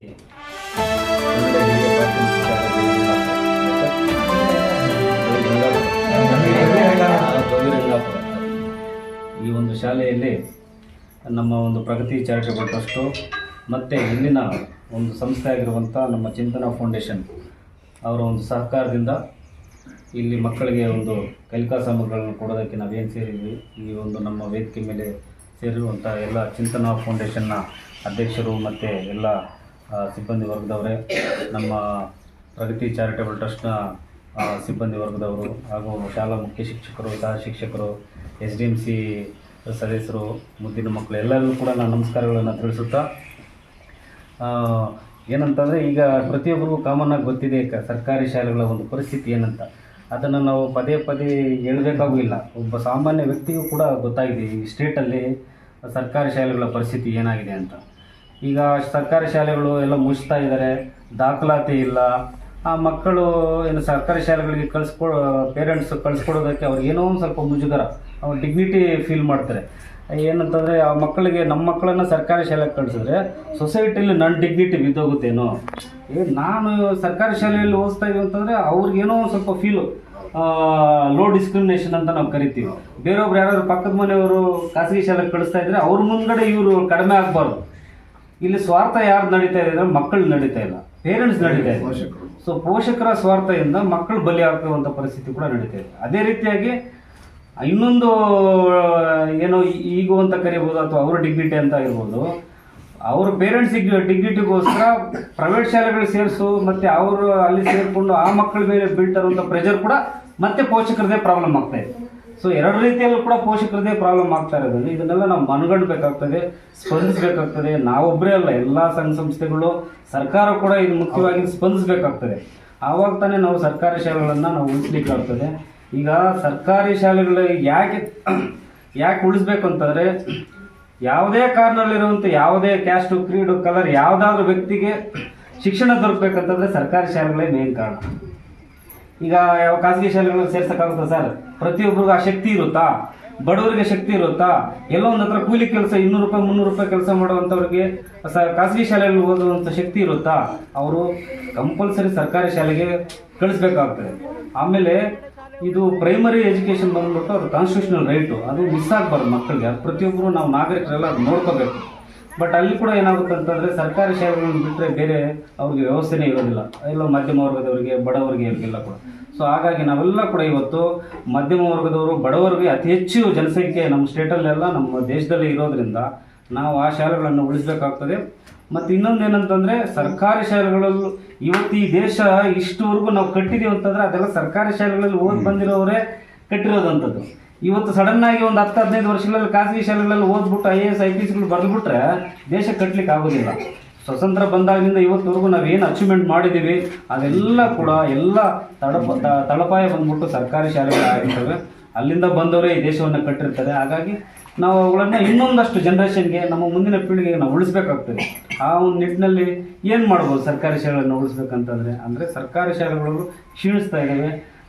ಈ ಒಂದು ಶಾಲೆಯಲ್ಲಿ ನಮ್ಮ ಒಂದು ಪ್ರಗತಿ ಚಾರಿಟೇಬಲ್ ಟ್ರಸ್ಟು ಮತ್ತು ಇಲ್ಲಿನ ಒಂದು ಸಂಸ್ಥೆ ಆಗಿರುವಂಥ ನಮ್ಮ ಚಿಂತನಾ ಫೌಂಡೇಶನ್ ಅವರ ಒಂದು ಸಹಕಾರದಿಂದ ಇಲ್ಲಿ ಮಕ್ಕಳಿಗೆ ಒಂದು ಕಲಿಕಾ ಸಾಮಗ್ರಿಗಳನ್ನು ಕೊಡೋದಕ್ಕೆ ನಾವೇನು ಸೇರಿದ್ವಿ. ಈ ಒಂದು ನಮ್ಮ ವೇದಿಕೆ ಮೇಲೆ ಸೇರಿರುವಂಥ ಎಲ್ಲ ಚಿಂತನಾ ಫೌಂಡೇಶನ್ನ ಅಧ್ಯಕ್ಷರು ಮತ್ತು ಎಲ್ಲ ಸಿಬ್ಬಂದಿ ವರ್ಗದವರೇ, ನಮ್ಮ ಪ್ರಗತಿ ಚಾರಿಟೇಬಲ್ ಟ್ರಸ್ಟ್ನ ಸಿಬ್ಬಂದಿ ವರ್ಗದವರು ಹಾಗೂ ಶಾಲಾ ಮುಖ್ಯ ಶಿಕ್ಷಕರು, ಸಹ ಶಿಕ್ಷಕರು, SDMC ಸದಸ್ಯರು, ಮುದ್ದಿನ ಮಕ್ಕಳು ಎಲ್ಲರಿಗೂ ಕೂಡ ನಾನು ನಮಸ್ಕಾರಗಳನ್ನು ತಿಳಿಸುತ್ತಾ, ಏನಂತಂದರೆ ಈಗ ಪ್ರತಿಯೊಬ್ಬರಿಗೂ ಕಾಮನ್ನಾಗಿ ಗೊತ್ತಿದೆ ಸರ್ಕಾರಿ ಶಾಲೆಗಳ ಒಂದು ಪರಿಸ್ಥಿತಿ ಏನಂತ. ಅದನ್ನು ನಾವು ಪದೇ ಪದೇ ಹೇಳಬೇಕಾಗಿಲ್ಲ, ಒಬ್ಬ ಸಾಮಾನ್ಯ ವ್ಯಕ್ತಿಗೂ ಕೂಡ ಗೊತ್ತಾಗಿದೆ ಈ ಸ್ಟೇಟಲ್ಲಿ ಸರ್ಕಾರಿ ಶಾಲೆಗಳ ಪರಿಸ್ಥಿತಿ ಏನಾಗಿದೆ ಅಂತ. ಈಗ ಸರ್ಕಾರಿ ಶಾಲೆಗಳು ಎಲ್ಲ ಮುಚ್ತಾ ಇದ್ದಾರೆ, ದಾಖಲಾತಿ ಇಲ್ಲ. ಆ ಮಕ್ಕಳು ಏನು ಸರ್ಕಾರಿ ಶಾಲೆಗಳಿಗೆ ಪೇರೆಂಟ್ಸ್ ಕಳಿಸ್ಕೊಡೋದಕ್ಕೆ ಅವ್ರಿಗೆ ಏನೋ ಒಂದು ಸ್ವಲ್ಪ ಮುಜುಗರ, ಅವ್ರು ಡಿಗ್ನಿಟಿ ಫೀಲ್ ಮಾಡ್ತಾರೆ. ಏನಂತಂದರೆ ಆ ಮಕ್ಕಳಿಗೆ, ನಮ್ಮ ಮಕ್ಕಳನ್ನು ಸರ್ಕಾರಿ ಶಾಲೆಗೆ ಕಳಿಸಿದ್ರೆ ಸೊಸೈಟಿಯಲ್ಲಿ ನನ್ನ ಡಿಗ್ನಿಟಿ ಬಿದ್ದೋಗುತ್ತೇನೋ, ನಾನು ಸರ್ಕಾರಿ ಶಾಲೆಯಲ್ಲಿ ಓದಿಸ್ತಾ ಇದ್ದೀವಿ ಅಂತಂದರೆ ಅವ್ರಿಗೇನೋ ಒಂದು ಸ್ವಲ್ಪ ಫೀಲು, ಲೋ ಡಿಸ್ಕ್ರಿಮಿನೇಷನ್ ಅಂತ ನಾವು ಕರಿತೀವಿ. ಬೇರೊಬ್ರು ಯಾರಾದ್ರು ಪಕ್ಕದ ಮನೆಯವರು ಖಾಸಗಿ ಶಾಲೆಗೆ ಕಳಿಸ್ತಾ ಇದ್ದರೆ ಅವ್ರ ಮುಂದ್ಗಡೆ ಇವರು ಕಡಿಮೆ ಆಗಬಾರ್ದು. ಇಲ್ಲಿ ಸ್ವಾರ್ಥ ಯಾರು ನಡೀತಾ ಇದೆ ಅಂದರೆ ಮಕ್ಕಳು ನಡೀತಾ ಇಲ್ಲ, ಪೇರೆಂಟ್ಸ್ ನಡೀತಾ ಇದೆ. ಸೊ ಪೋಷಕರ ಸ್ವಾರ್ಥದಿಂದ ಮಕ್ಕಳು ಬಲಿ ಆಗ್ತಿರುವಂಥ ಪರಿಸ್ಥಿತಿ ಕೂಡ ನಡೀತಾ ಇದೆ. ಅದೇ ರೀತಿಯಾಗಿ ಇನ್ನೊಂದು ಏನೋ ಈಗೋ ಅಂತ ಕರಿಬೋದು, ಅಥವಾ ಅವ್ರ ಡಿಗ್ನಿಟಿ ಅಂತ ಇರ್ಬೋದು, ಅವ್ರ ಪೇರೆಂಟ್ಸಿಗೆ ಡಿಗ್ನಿಟಿಗೋಸ್ಕರ ಪ್ರೈವೇಟ್ ಶಾಲೆಗಳು ಸೇರಿಸು, ಮತ್ತು ಅವರು ಅಲ್ಲಿ ಸೇರಿಕೊಂಡು ಆ ಮಕ್ಕಳ ಮೇಲೆ ಬೀಳ್ತಾರಂಥ ಪ್ರೆಷರ್ ಕೂಡ ಮತ್ತೆ ಪೋಷಕರದೇ ಪ್ರಾಬ್ಲಮ್ ಆಗ್ತಾಯಿದೆ. ಸೊ ಎರಡು ರೀತಿಯಲ್ಲೂ ಕೂಡ ಪೋಷಕರದೇ ಪ್ರಾಬ್ಲಮ್ ಆಗ್ತಾ ಇರೋದ್ರಿಂದ ಇದನ್ನೆಲ್ಲ ನಾವು ಮನಗಂಡಬೇಕಾಗ್ತದೆ, ಸ್ಪಂದಿಸಬೇಕಾಗ್ತದೆ. ನಾವೊಬ್ಬರೇ ಅಲ್ಲ, ಎಲ್ಲ ಸಂಘ ಸಂಸ್ಥೆಗಳು, ಸರ್ಕಾರ ಕೂಡ ಇದು ಮುಖ್ಯವಾಗಿ ಸ್ಪಂದಿಸಬೇಕಾಗ್ತದೆ. ಆವಾಗ ತಾನೇ ನಾವು ಸರ್ಕಾರಿ ಶಾಲೆಗಳನ್ನು ನಾವು ಉಳಿಸ್ಲಿಕ್ಕಾಗ್ತದೆ. ಈಗ ಸರ್ಕಾರಿ ಶಾಲೆಗಳು ಯಾಕೆ ಉಳಿಸ್ಬೇಕು ಅಂತಂದರೆ, ಯಾವುದೇ ಕಾರಣದಲ್ಲಿರುವಂಥ ಯಾವುದೇ ಕ್ಯಾಸ್ಟು, ಕ್ರೀಡು, ಕಲರ್ ಯಾವುದಾದ್ರೂ ವ್ಯಕ್ತಿಗೆ ಶಿಕ್ಷಣ ದೊರಕಬೇಕಂತಂದರೆ ಸರ್ಕಾರಿ ಶಾಲೆಗಳೇ ಮೇನ್ ಕಾರಣ. ಈಗ ಯಾವ ಖಾಸಗಿ ಶಾಲೆಗಳಿಗೆ ಸೇರ್ಸೋಕ್ಕಾಗುತ್ತಾ ಸರ್? ಪ್ರತಿಯೊಬ್ಬರಿಗೂ ಆ ಶಕ್ತಿ ಇರುತ್ತಾ? ಬಡವರಿಗೆ ಶಕ್ತಿ ಇರುತ್ತಾ? ಎಲ್ಲೋ ಒಂದು ಹತ್ರ ಕೂಲಿ ಕೆಲಸ 200 ರೂಪಾಯಿ 300 ರೂಪಾಯಿ ಕೆಲಸ ಮಾಡುವಂಥವ್ರಿಗೆ ಖಾಸಗಿ ಶಾಲೆಯಲ್ಲಿ ಓದುವಂಥ ಶಕ್ತಿ ಇರುತ್ತಾ? ಅವರು ಕಂಪಲ್ಸರಿ ಸರ್ಕಾರಿ ಶಾಲೆಗೆ ಕಳಿಸ್ಬೇಕಾಗ್ತದೆ. ಆಮೇಲೆ ಇದು ಪ್ರೈಮರಿ ಎಜುಕೇಷನ್ ಬಂದ್ಬಿಟ್ಟು ಅದು ಕಾನ್ಸ್ಟಿಟ್ಯೂಷನಲ್ ರೈಟು, ಅದು ಮಿಸ್ ಆಗಬಾರ್ದು ಮಕ್ಕಳಿಗೆ. ಅದು ಪ್ರತಿಯೊಬ್ಬರು ನಾವು ನಾಗರಿಕರೆಲ್ಲ ಅದು ನೋಡ್ಕೋಬೇಕು. ಬಟ್ ಅಲ್ಲಿ ಕೂಡ ಏನಾಗುತ್ತೆ ಅಂತಂದರೆ ಸರ್ಕಾರಿ ಶಾಲೆಗಳನ್ನು ಬಿಟ್ಟರೆ ಬೇರೆ ಅವ್ರಿಗೆ ವ್ಯವಸ್ಥೆನೇ ಇರೋದಿಲ್ಲ, ಎಲ್ಲ ಮಧ್ಯಮ ವರ್ಗದವರಿಗೆ, ಬಡವರಿಗೆ ಇರೋದಿಲ್ಲ ಕೂಡ. ಸೊ ಹಾಗಾಗಿ ನಾವೆಲ್ಲ ಕೂಡ ಇವತ್ತು ಮಧ್ಯಮ ವರ್ಗದವರು, ಬಡವರಿಗೆ ಅತಿ ಹೆಚ್ಚು ಜನಸಂಖ್ಯೆ ನಮ್ಮ ಸ್ಟೇಟಲ್ಲೆಲ್ಲ, ನಮ್ಮ ದೇಶದಲ್ಲಿ ಇರೋದ್ರಿಂದ ನಾವು ಆ ಶಾಲೆಗಳನ್ನು ಉಳಿಸಬೇಕಾಗ್ತದೆ. ಮತ್ತು ಇನ್ನೊಂದು ಏನಂತಂದರೆ, ಸರ್ಕಾರಿ ಶಾಲೆಗಳಲ್ಲೂ ಇವತ್ತು ಈ ದೇಶ ಇಷ್ಟುವರೆಗೂ ನಾವು ಕಟ್ಟಿದ್ದೀವಿ ಅಂತಂದರೆ ಅದೆಲ್ಲ ಸರ್ಕಾರಿ ಶಾಲೆಗಳಲ್ಲಿ ಓದಿ ಬಂದಿರೋರೇ ಕಟ್ಟಿರೋದಂಥದ್ದು. ಇವತ್ತು ಸಡನ್ನಾಗಿ ಒಂದು 10-15 ವರ್ಷಗಳಲ್ಲಿ ಖಾಸಗಿ ಶಾಲೆಗಳಲ್ಲಿ ಓದ್ಬಿಟ್ಟು IAS IPSಗಳು ಬರೆದ್ಬಿಟ್ರೆ ದೇಶ ಕಟ್ಟಲಿಕ್ಕೆ ಆಗೋದಿಲ್ಲ. ಸ್ವತಂತ್ರ ಬಂದಾಗಿನಿಂದ ಇವತ್ತವರೆಗೂ ನಾವೇನು ಅಚೀವ್ಮೆಂಟ್ ಮಾಡಿದ್ದೀವಿ ಅದೆಲ್ಲ ಕೂಡ ಎಲ್ಲ ತಳಪಾಯ ಬಂದ್ಬಿಟ್ಟು ಸರ್ಕಾರಿ ಶಾಲೆಗಳಾಗಿರ್ತವೆ. ಅಲ್ಲಿಂದ ಬಂದವರೇ ಈ ದೇಶವನ್ನು ಕಟ್ಟಿರ್ತಾರೆ. ಹಾಗಾಗಿ ನಾವು ಅವುಗಳನ್ನು ಇನ್ನೊಂದಷ್ಟು ಜನ್ರೇಷನ್ಗೆ, ನಮ್ಮ ಮುಂದಿನ ಪೀಳಿಗೆಗೆ ನಾವು ಉಳಿಸ್ಬೇಕಾಗ್ತದೆ. ಆ ಒಂದು ನಿಟ್ಟಿನಲ್ಲಿ ಏನು ಮಾಡ್ಬೋದು ಸರ್ಕಾರಿ ಶಾಲೆಗಳನ್ನು ಉಳಿಸ್ಬೇಕಂತಂದರೆ, ಅಂದರೆ ಸರ್ಕಾರಿ ಶಾಲೆಗಳು ಕ್ಷೀಣಿಸ್ತಾ ಇದ್ದಾವೆ.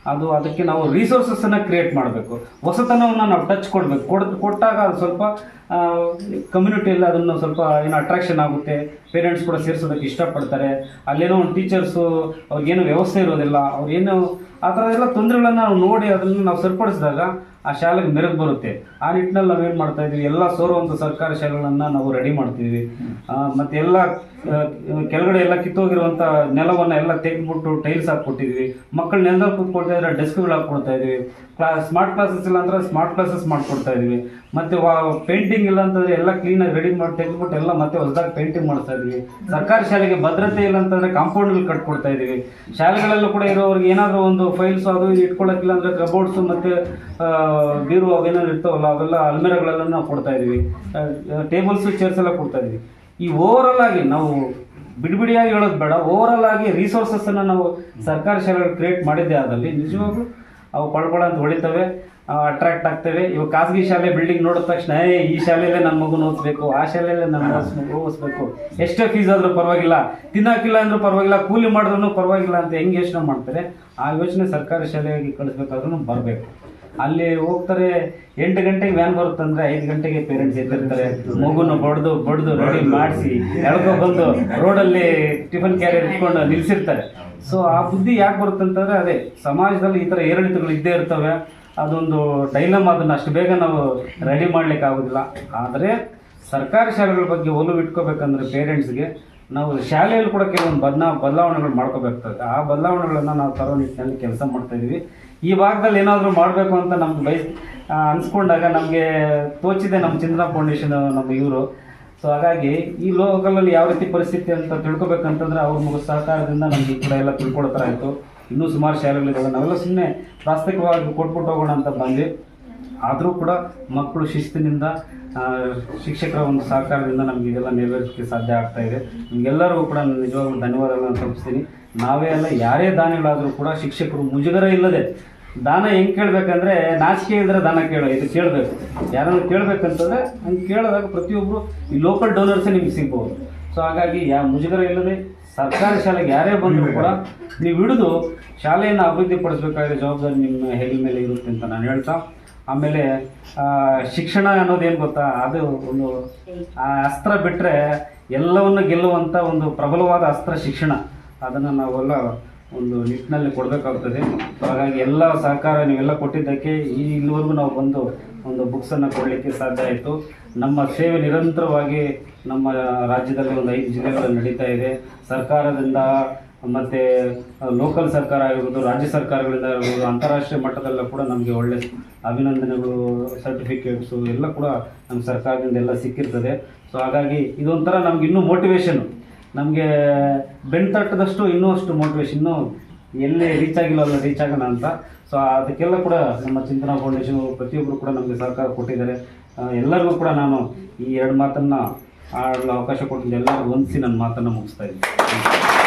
ಅದಕ್ಕೆ ನಾವು ರಿಸೋರ್ಸಸ್ಸನ್ನು ಕ್ರಿಯೇಟ್ ಮಾಡಬೇಕು, ಹೊಸತನವನ್ನು ನಾವು ಟಚ್ ಕೊಟ್ಟಾಗ ಅದು ಸ್ವಲ್ಪ ಕಮ್ಯುನಿಟಿಯಲ್ಲಿ ಅದನ್ನು ಸ್ವಲ್ಪ ಏನೋ ಅಟ್ರಾಕ್ಷನ್ ಆಗುತ್ತೆ. ಪೇರೆಂಟ್ಸ್ ಕೂಡ ಸೇರಿಸೋದಕ್ಕೆ ಇಷ್ಟಪಡ್ತಾರೆ. ಅಲ್ಲೇನೋ ಒಂದು ಟೀಚರ್ಸು ಅವ್ರಿಗೇನೋ ವ್ಯವಸ್ಥೆ ಇರೋದಿಲ್ಲ, ಅವ್ರೇನು ಆ ಥರದೆಲ್ಲ ತೊಂದರೆಗಳನ್ನು ನಾವು ನೋಡಿ ಅದನ್ನು ನಾವು ಸರಿಪಡಿಸಿದಾಗ ಆ ಶಾಲೆಗೆ ಮೆರುಗು ಬರುತ್ತೆ. ಆ ನಿಟ್ಟಿನಲ್ಲಿ ನಾವೇನು ಮಾಡ್ತಾಯಿದ್ದೀವಿ, ಎಲ್ಲ ಸೋರುವಂಥ ಸರ್ಕಾರಿ ಶಾಲೆಗಳನ್ನು ನಾವು ರೆಡಿ ಮಾಡ್ತೀವಿ. ಮತ್ತು ಎಲ್ಲ ಕೆಳಗಡೆ ಎಲ್ಲ ಕಿತ್ತೋಗಿರುವಂಥ ನೆಲವನ್ನು ಎಲ್ಲ ತೆಗೆದುಬಿಟ್ಟು ಟೈಲ್ಸ್ ಹಾಕ್ಕೊಟ್ಟಿದ್ವಿ. ಮಕ್ಕಳು ನೆಲದಲ್ಲಿ ಕೂತ್ಕೊಳ್ತಾ ಇದ್ರೆ ಡೆಸ್ಕ್ಗಳು ಹಾಕ್ಕೊಡ್ತಾ ಇದ್ವಿ. ಸ್ಮಾರ್ಟ್ ಕ್ಲಾಸಸ್ ಇಲ್ಲ ಅಂದರೆ ಸ್ಮಾರ್ಟ್ ಕ್ಲಾಸಸ್ ಮಾಡಿಕೊಡ್ತಾ ಇದ್ವಿ. ಮತ್ತು ಪೇಂಟಿಂಗ್ ಇಲ್ಲ ಅಂತಂದರೆ ಎಲ್ಲ ಕ್ಲೀನಾಗಿ ರೆಡಿ ಮಾಡಿ ತೆಗೆದುಬಿಟ್ಟು ಎಲ್ಲ ಮತ್ತೆ ಹೊಸದಾಗಿ ಪೇಂಟಿಂಗ್ ಮಾಡ್ತಾ ಇದ್ವಿ. ಸರ್ಕಾರಿ ಶಾಲೆಗೆ ಭದ್ರತೆ ಇಲ್ಲ ಅಂತಂದರೆ ಕಾಂಪೌಂಡ್ಗಳು ಕಟ್ಕೊಡ್ತಾ ಇದ್ದೀವಿ. ಶಾಲೆಗಳಲ್ಲೂ ಕೂಡ ಇರೋರಿಗೆ ಏನಾದರೂ ಒಂದು ಫೈಲ್ಸು ಅದು ಇಟ್ಕೊಳ್ಳೋಕ್ಕಿಲ್ಲ ಅಂದರೆ ಕಬೋರ್ಡ್ಸು ಮತ್ತು ಬೀರು ಅವೇನಾದ್ರು ಇರ್ತಾವಲ್ಲ ಅವೆಲ್ಲ ಅಲ್ಮೇರಗಳೆಲ್ಲ ನಾವು ಕೊಡ್ತಾ ಇದ್ದೀವಿ. ಟೇಬಲ್ಸು ಚೇರ್ಸ್ ಎಲ್ಲ ಕೊಡ್ತಾ ಇದ್ದೀವಿ. ಈ ಓವರಾಲ್ ಆಗಿ ನಾವು ಬಿಡಿಬಿಡಿಯಾಗಿ ಹೇಳೋದು ಬೇಡ, ಓವರಾಲ್ ಆಗಿ ರಿಸೋರ್ಸಸ್ಸನ್ನು ನಾವು ಸರ್ಕಾರಿ ಶಾಲೆಗಳು ಕ್ರಿಯೇಟ್ ಮಾಡಿದ್ದೆ ಆದಲ್ಲಿ ನಿಜವಾಗ್ಲೂ ಅವು ಪಳ್ಕೊಳ ಅಂತ ಹೊಳಿತವೆ, ಅಟ್ರಾಕ್ಟ್ ಆಗ್ತವೆ. ಇವಾಗ ಖಾಸಗಿ ಶಾಲೆ ಬಿಲ್ಡಿಂಗ್ ನೋಡಿದ ತಕ್ಷಣ ಈ ಶಾಲೆಯಲ್ಲೇ ನನ್ನ ಮಗುನ ಓದಿಸ್ಬೇಕು, ಆ ಶಾಲೆಯಲ್ಲೇ ನನ್ನ ಮಗು ಓದಿಸ್ಬೇಕು, ಎಷ್ಟೇ ಫೀಸ್ ಆದರೂ ಪರವಾಗಿಲ್ಲ, ತಿನ್ನೋಕ್ಕಿಲ್ಲ ಅಂದರೂ ಪರವಾಗಿಲ್ಲ, ಕೂಲಿ ಮಾಡಿದ್ರೂ ಪರವಾಗಿಲ್ಲ ಅಂತ ಹೆಂಗೆ ಯೋಚನೆ ಮಾಡ್ತಾರೆ. ಆ ಯೋಚನೆ ಸರ್ಕಾರಿ ಶಾಲೆಗೆ ಕಳಿಸ್ಬೇಕಾದ್ರೂ ಬರಬೇಕು. ಅಲ್ಲಿ ಹೋಗ್ತಾರೆ 8 ಗಂಟೆಗೆ ವ್ಯಾನ್ ಬರುತ್ತಂದ್ರೆ 5 ಗಂಟೆಗೆ ಪೇರೆಂಟ್ಸ್ ಎದ್ದಿರ್ತಾರೆ, ಮಗುನ ಬಡ್ದು ರೆಡಿ ಮಾಡಿಸಿ ಬಂದು ರೋಡಲ್ಲಿ ಟಿಫನ್ ಕ್ಯಾರಿಯರ್ ಇಟ್ಕೊಂಡು ನಿಲ್ಸಿರ್ತಾರೆ. ಸೊ ಆ ಬುದ್ಧಿ ಯಾಕೆ ಬರುತ್ತಂತಂದ್ರೆ ಅದೇ ಸಮಾಜದಲ್ಲಿ ಈ ಥರ ಏರಿಳಿತಗಳು ಇದ್ದೇ ಇರ್ತವೆ. ಅದೊಂದು ಡೈಲಮ್, ಅದನ್ನು ಅಷ್ಟು ಬೇಗ ನಾವು ರೆಡಿ ಮಾಡ್ಲಿಕ್ಕೆ ಆಗೋದಿಲ್ಲ. ಆದರೆ ಸರ್ಕಾರಿ ಶಾಲೆಗಳ ಬಗ್ಗೆ ಒಲವು ಇಟ್ಕೋಬೇಕಂದ್ರೆ ಪೇರೆಂಟ್ಸ್ಗೆ ನಾವು ಶಾಲೆಯಲ್ಲಿ ಕೂಡ ಕೆಲವೊಂದು ಬದಲಾವಣೆಗಳು ಮಾಡ್ಕೋಬೇಕಾಗ್ತದೆ. ಆ ಬದಲಾವಣೆಗಳನ್ನು ನಾವು ತರೋ ನಿಟ್ಟಿನಲ್ಲಿ ಕೆಲಸ ಮಾಡ್ತಾಯಿದ್ದೀವಿ. ಈ ಭಾಗದಲ್ಲಿ ಏನಾದರೂ ಮಾಡಬೇಕು ಅಂತ ನಮ್ಗೆ ಅನಿಸ್ಕೊಂಡಾಗ ನಮಗೆ ತೋಚಿದೆ ನಮ್ಮ ಚಿಂತನಾ ಫೌಂಡೇಶನ್ ನಮ್ಮ ಇವರು. ಸೊ ಹಾಗಾಗಿ ಈ ಲೋಕಲಲ್ಲಿ ಯಾವ ರೀತಿ ಪರಿಸ್ಥಿತಿ ಅಂತ ತಿಳ್ಕೊಬೇಕಂತಂದ್ರೆ ಅವ್ರ ಸಹಕಾರದಿಂದ ನಮ್ಗೆ ಈ ಕೂಡ ಎಲ್ಲ ತಿಳ್ಕೊಳ್ತಾ ಇತ್ತು. ಇನ್ನೂ ಸುಮಾರು ಶಾಲೆಗಳಿದ್ದಾವೆ, ನಾವೆಲ್ಲ ಸುಮ್ಮನೆ ಪ್ರಾಸ್ತಾವಿಕವಾಗಿ ಕೊಟ್ಬಿಟ್ಟು ಹೋಗೋಣ ಅಂತ ಬಂದ್ವಿ. ಆದರೂ ಕೂಡ ಮಕ್ಕಳು ಶಿಸ್ತಿನಿಂದ ಶಿಕ್ಷಕರ ಒಂದು ಸಹಕಾರದಿಂದ ನಮಗೆ ಇದೆಲ್ಲ ನೆರವೇರಿಸಲಿಕ್ಕೆ ಸಾಧ್ಯ ಆಗ್ತಾ ಇದೆ. ನಿಮಗೆಲ್ಲರಿಗೂ ಕೂಡ ನಾನು ನಿಜವಾಗ್ಲೂ ಧನ್ಯವಾದಗಳನ್ನು ತಲುಪಿಸ್ತೀನಿ. ನಾವೇ ಅಲ್ಲ, ಯಾರೇ ದಾನಿಗಳಾದರೂ ಕೂಡ ಶಿಕ್ಷಕರು ಮುಜುಗರ ಇಲ್ಲದೆ ದಾನ ಹೆಂಗೆ ಕೇಳಬೇಕಂದ್ರೆ, ನಾಚಿಕೆ ಇದ್ದರೆ ದಾನ ಇದು ಕೇಳಬೇಕು. ಯಾರನ್ನು ಕೇಳಬೇಕಂತಂದರೆ ಹಂಗೆ ಕೇಳಿದಾಗ ಪ್ರತಿಯೊಬ್ಬರು ಈ ಲೋಕಲ್ ಡೋನರ್ಸೇ ನಿಮ್ಗೆ ಸಿಗ್ಬೋದು. ಸೊ ಹಾಗಾಗಿ ಮುಜುಗರ ಇಲ್ಲದೆ ಸರ್ಕಾರಿ ಶಾಲೆಗೆ ಯಾರೇ ಬಂದರೂ ಕೂಡ ನೀವು ಹಿಡಿದು ಶಾಲೆಯನ್ನು ಅಭಿವೃದ್ಧಿಪಡಿಸಬೇಕಾದ ಜವಾಬ್ದಾರಿ ನಿಮ್ಮ ಹೆಗಲ ಮೇಲೆ ಇರುತ್ತೆ ಅಂತ ನಾನು ಹೇಳ್ತಾ, ಆಮೇಲೆ ಶಿಕ್ಷಣ ಅನ್ನೋದೇನು ಗೊತ್ತಾ, ಅದು ಒಂದು ಅಸ್ತ್ರ ಬಿಟ್ಟರೆ ಎಲ್ಲವನ್ನು ಗೆಲ್ಲುವಂಥ ಒಂದು ಪ್ರಬಲವಾದ ಅಸ್ತ್ರ ಶಿಕ್ಷಣ. ಅದನ್ನು ನಾವೆಲ್ಲ ಒಂದು ನಿಟ್ಟಿನಲ್ಲಿ ಕೊಡಬೇಕಾಗ್ತದೆ. ಹಾಗಾಗಿ ಎಲ್ಲ ಸಹಕಾರ ನೀವೆಲ್ಲ ಕೊಟ್ಟಿದ್ದಕ್ಕೆ ಇಲ್ಲಿವರೆಗೂ ನಾವು ಬಂದು ಒಂದು ಬುಕ್ಸನ್ನು ಕೊಡಲಿಕ್ಕೆ ಸಾಧ್ಯ ಆಯಿತು. ನಮ್ಮ ಸೇವೆ ನಿರಂತರವಾಗಿ ನಮ್ಮ ರಾಜ್ಯದಲ್ಲಿ ಒಂದು 5 ಜಿಲ್ಲೆಗಳಲ್ಲಿ ನಡೀತಾ ಇದೆ. ಸರ್ಕಾರದಿಂದ ಮತ್ತು ಲೋಕಲ್ ಸರ್ಕಾರ ಆಗಿರ್ಬೋದು, ರಾಜ್ಯ ಸರ್ಕಾರಗಳಿಂದ ಆಗಿರ್ಬೋದು, ಅಂತಾರಾಷ್ಟ್ರೀಯ ಮಟ್ಟದಲ್ಲೂ ಕೂಡ ನಮಗೆ ಒಳ್ಳೆ ಅಭಿನಂದನೆಗಳು, ಸರ್ಟಿಫಿಕೇಟ್ಸು ಎಲ್ಲ ಕೂಡ ನಮ್ಮ ಸರ್ಕಾರದಿಂದ ಎಲ್ಲ ಸಿಕ್ಕಿರ್ತದೆ. ಸೊ ಹಾಗಾಗಿ ಇದೊಂಥರ ನಮ್ಗೆ ಇನ್ನೂ ಮೋಟಿವೇಶನು, ನಮಗೆ ಬೆನ್ನು ತಟ್ಟದಷ್ಟು ಇನ್ನೂ ಅಷ್ಟು ಮೋಟಿವೇಶನ್, ಇನ್ನೂ ಎಲ್ಲಿ ರೀಚ್ ಆಗಿಲ್ಲ ಅಲ್ಲ ರೀಚ್ ಆಗೋಣ ಅಂತ. ಸೊ ಅದಕ್ಕೆಲ್ಲ ಕೂಡ ನಮ್ಮ ಚಿಂತನಾ ಫೌಂಡೇಶನ್ ಪ್ರತಿಯೊಬ್ಬರು ಕೂಡ ನಮಗೆ ಸಹಕಾರ ಕೊಟ್ಟಿದ್ದಾರೆ. ಎಲ್ಲರಿಗೂ ಕೂಡ ನಾನು ಈ 2 ಮಾತನ್ನು ಆಡಲು ಅವಕಾಶ ಕೊಟ್ಟಿದ್ದೆ. ಎಲ್ಲರಿಗೂ ವಂದಿಸಿ ನನ್ನ ಮಾತನ್ನು ಮುಗಿಸ್ತಾ ಇದ್ದೀನಿ.